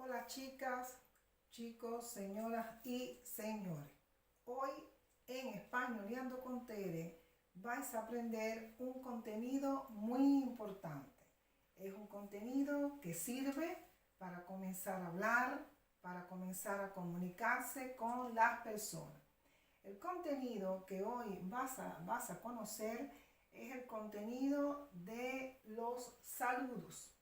Hola chicas, chicos, señoras y señores. Hoy en Españoleando con Tere vais a aprender un contenido muy importante. Es un contenido que sirve para comenzar a hablar, para comenzar a comunicarse con las personas. El contenido que hoy vas a conocer es el contenido de los saludos,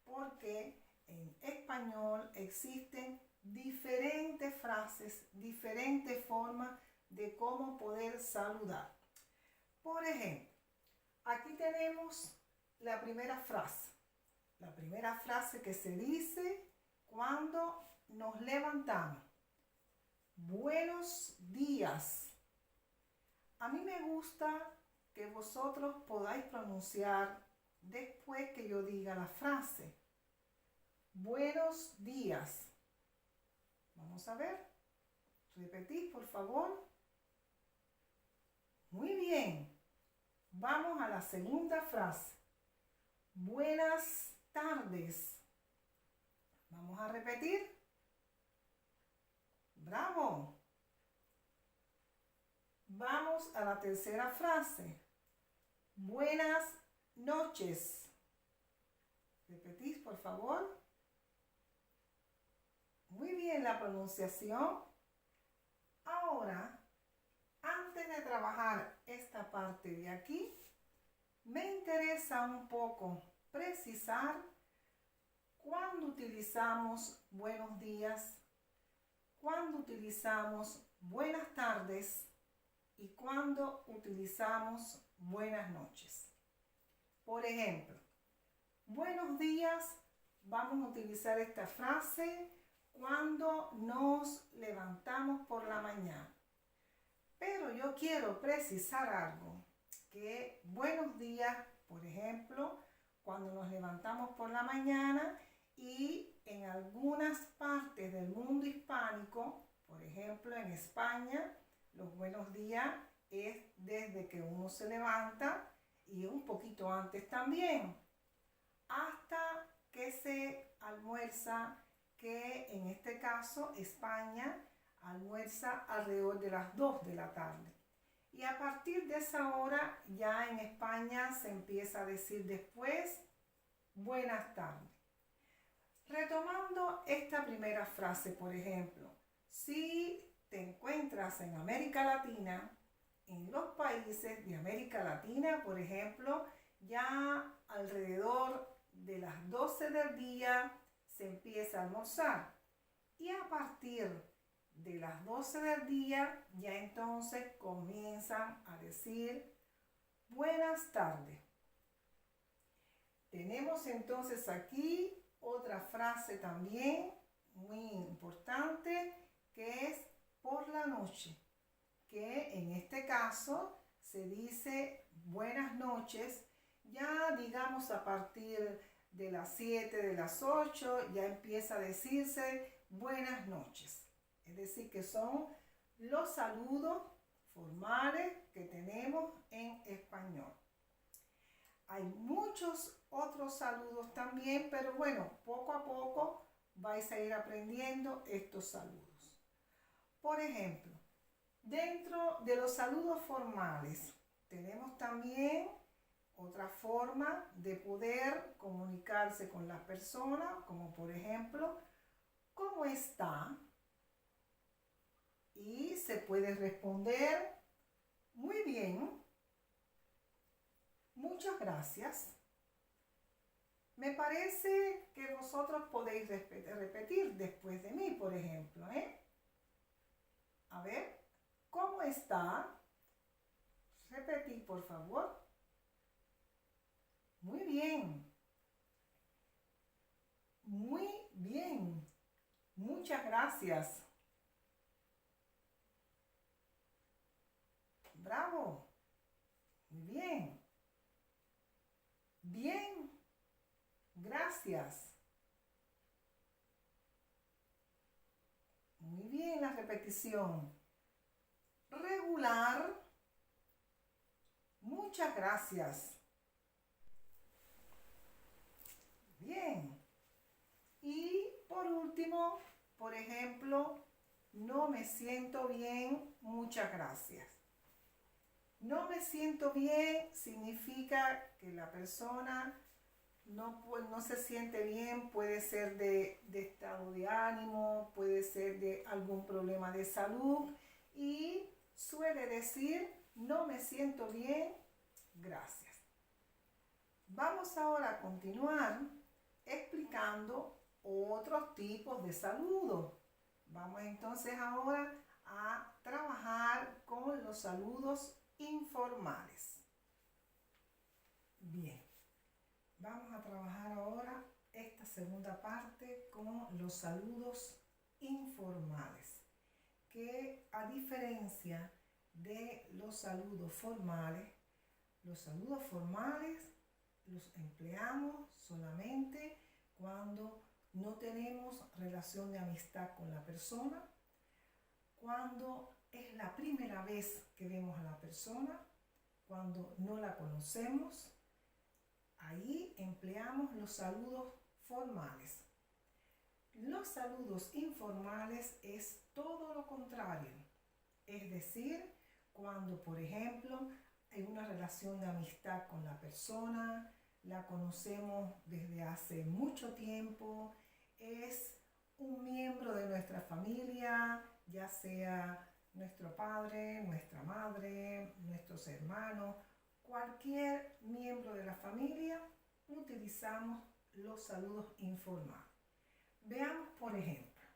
porque en español existen diferentes frases, diferentes formas de cómo poder saludar. Por ejemplo, aquí tenemos la primera frase. La primera frase que se dice cuando nos levantamos. Buenos días. A mí me gusta que vosotros podáis pronunciar después que yo diga la frase. Buenos días. Vamos a ver. Repetid, por favor. Muy bien. Vamos a la segunda frase. Buenas tardes. Vamos a repetir. Bravo. Vamos a la tercera frase. Buenas noches. Repetid, por favor. Muy bien la pronunciación. Ahora, antes de trabajar esta parte de aquí, me interesa un poco precisar cuándo utilizamos buenos días, cuándo utilizamos buenas tardes y cuándo utilizamos buenas noches. Por ejemplo, buenos días, vamos a utilizar esta frase cuando nos levantamos por la mañana. Pero yo quiero precisar algo, que buenos días, por ejemplo, cuando nos levantamos por la mañana y en algunas partes del mundo hispánico, por ejemplo en España, los buenos días es desde que uno se levanta y un poquito antes también, hasta que se almuerza, que en este caso España almuerza alrededor de las 2 de la tarde. Y a partir de esa hora ya en España se empieza a decir después buenas tardes. Retomando esta primera frase, por ejemplo, si te encuentras en América Latina, en los países de América Latina, por ejemplo, ya alrededor de las 12 del día se empieza a almorzar. Y a partir de las 12 del día ya entonces comienzan a decir buenas tardes. Tenemos entonces aquí otra frase también muy importante, que es por la noche, que en este caso se dice buenas noches, ya digamos a partir de las 7, de las 8, ya empieza a decirse buenas noches. Es decir, que son los saludos formales que tenemos en español. Hay muchos otros saludos también, pero bueno, poco a poco vais a ir aprendiendo estos saludos. Por ejemplo, dentro de los saludos formales tenemos también otra forma de poder comunicarse con la persona, como por ejemplo, ¿cómo está? Y se puede responder, muy bien, muchas gracias. Me parece que vosotros podéis repetir después de mí, por ejemplo, A ver, ¿cómo está? Repetid, por favor. Muy bien. Muy bien. Muchas gracias. Bravo. Muy bien. Bien. Gracias. Muy bien la repetición. Regular. Muchas gracias. Bien. Y por último, último, por ejemplo, no me siento bien, muchas gracias. No me siento bien significa que la persona no se siente bien, puede ser de estado de ánimo, puede ser de algún problema de salud y suele decir no me siento bien, gracias. Vamos ahora a continuar explicando otros tipos de saludos. Vamos entonces ahora a trabajar con los saludos informales. Bien. Vamos a trabajar ahora esta segunda parte con los saludos informales, que a diferencia de los saludos formales los empleamos solamente cuando no tenemos relación de amistad con la persona, cuando es la primera vez que vemos a la persona, cuando no la conocemos. Ahí empleamos los saludos formales. Los saludos informales es todo lo contrario. Es decir, cuando, por ejemplo, hay una relación de amistad con la persona, la conocemos desde hace mucho tiempo, es un miembro de nuestra familia, ya sea nuestro padre, nuestra madre, nuestros hermanos, cualquier miembro de la familia, utilizamos los saludos informales. Veamos, por ejemplo,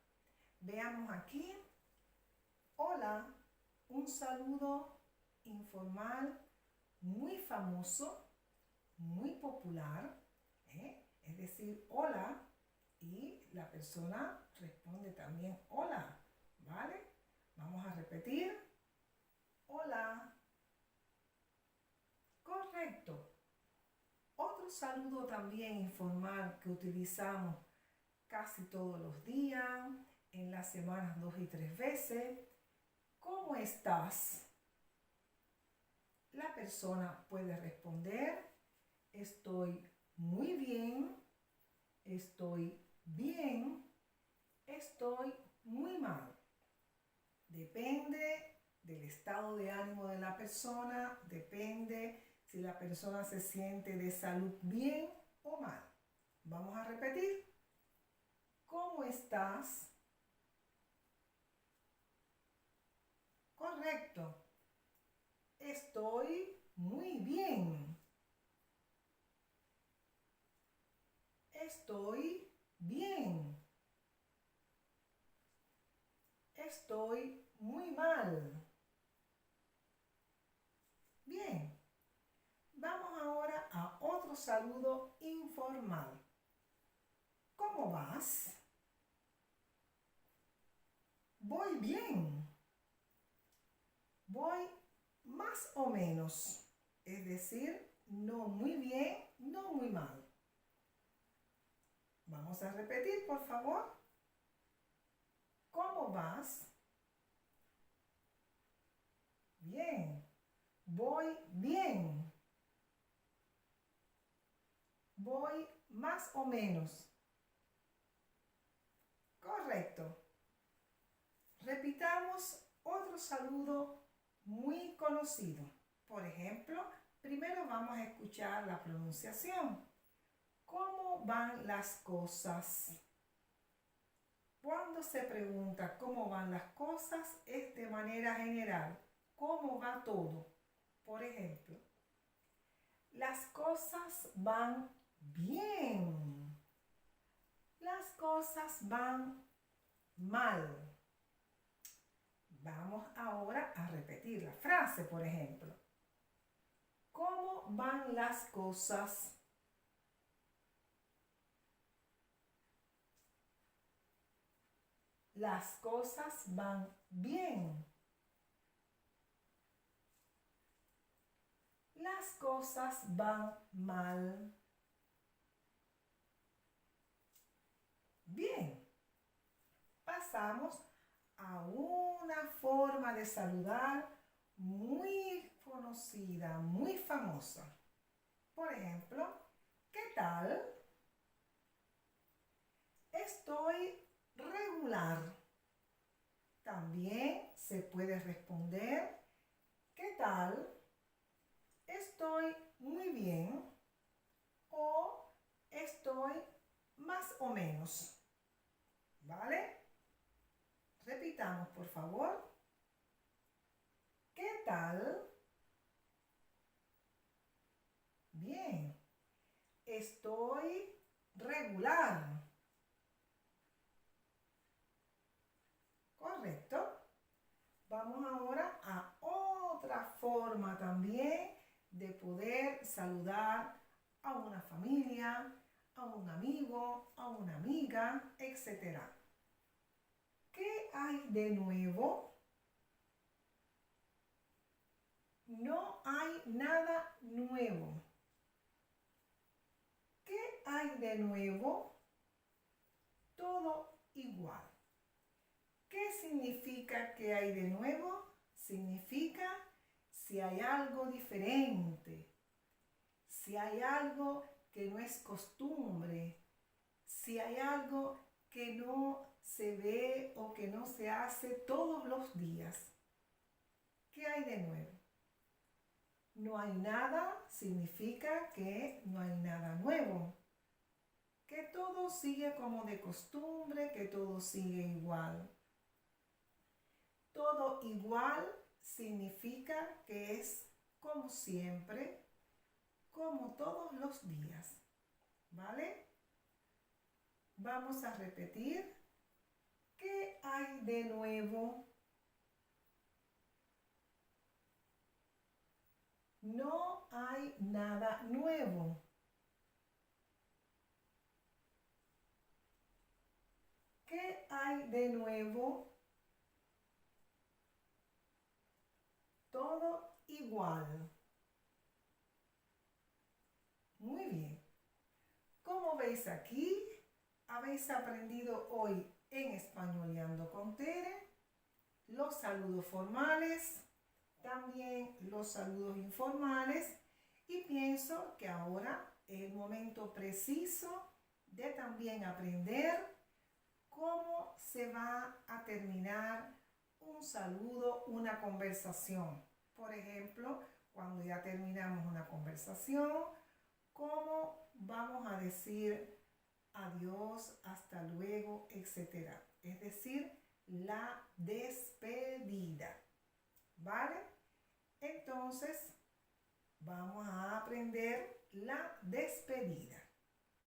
veamos aquí, hola, un saludo informal muy famoso, muy popular, es decir, hola, y la persona responde también hola, ¿vale? Vamos a repetir, hola. Correcto. Otro saludo también informal que utilizamos casi todos los días, en las semanas 2 y 3 veces. ¿Cómo estás? La persona puede responder, estoy muy bien, estoy bien, estoy muy mal. Depende del estado de ánimo de la persona, depende si la persona se siente de salud bien o mal. Vamos a repetir. ¿Cómo estás? Correcto. Estoy muy bien. Estoy bien. Estoy muy mal. Bien. Vamos ahora a otro saludo informal. ¿Cómo vas? Voy bien. Voy más o menos. Es decir, no muy bien, no muy mal. Vamos a repetir, por favor. ¿Cómo vas? Bien. Voy bien. Voy más o menos. Correcto. Repitamos otro saludo muy conocido. Por ejemplo, primero vamos a escuchar la pronunciación. ¿Cómo van las cosas? Cuando se pregunta cómo van las cosas es de manera general. ¿Cómo va todo? Por ejemplo, las cosas van bien. Las cosas van mal. Vamos ahora a repetir la frase, por ejemplo. ¿Cómo van las cosas? Las cosas van bien. Las cosas van mal. Bien. Pasamos a una forma de saludar muy conocida, muy famosa. Por ejemplo, ¿qué tal? Estoy puedes responder, ¿qué tal? Estoy muy bien o estoy más o menos. ¿Vale? Repitamos, por favor. ¿Qué tal? Bien. Estoy regular. Correcto. Vamos ahora a otra forma también de poder saludar a una familia, a un amigo, a una amiga, etc. ¿Qué hay de nuevo? No hay nada nuevo. ¿Qué hay de nuevo? Todo igual. ¿Qué significa que hay de nuevo? Significa si hay algo diferente, si hay algo que no es costumbre, si hay algo que no se ve o que no se hace todos los días. ¿Qué hay de nuevo? No hay nada significa que no hay nada nuevo. Que todo sigue como de costumbre, que todo sigue igual. Todo igual significa que es como siempre, como todos los días. ¿Vale? Vamos a repetir. ¿Qué hay de nuevo? No hay nada nuevo. ¿Qué hay de nuevo? Todo igual. Muy bien. Como veis aquí, habéis aprendido hoy en Españoleando con Tere los saludos formales, también los saludos informales, y pienso que ahora es el momento preciso de también aprender cómo se va a terminar un saludo, una conversación. Por ejemplo, cuando ya terminamos una conversación, cómo vamos a decir adiós, hasta luego, etc. Es decir, la despedida. ¿Vale? Entonces, vamos a aprender la despedida.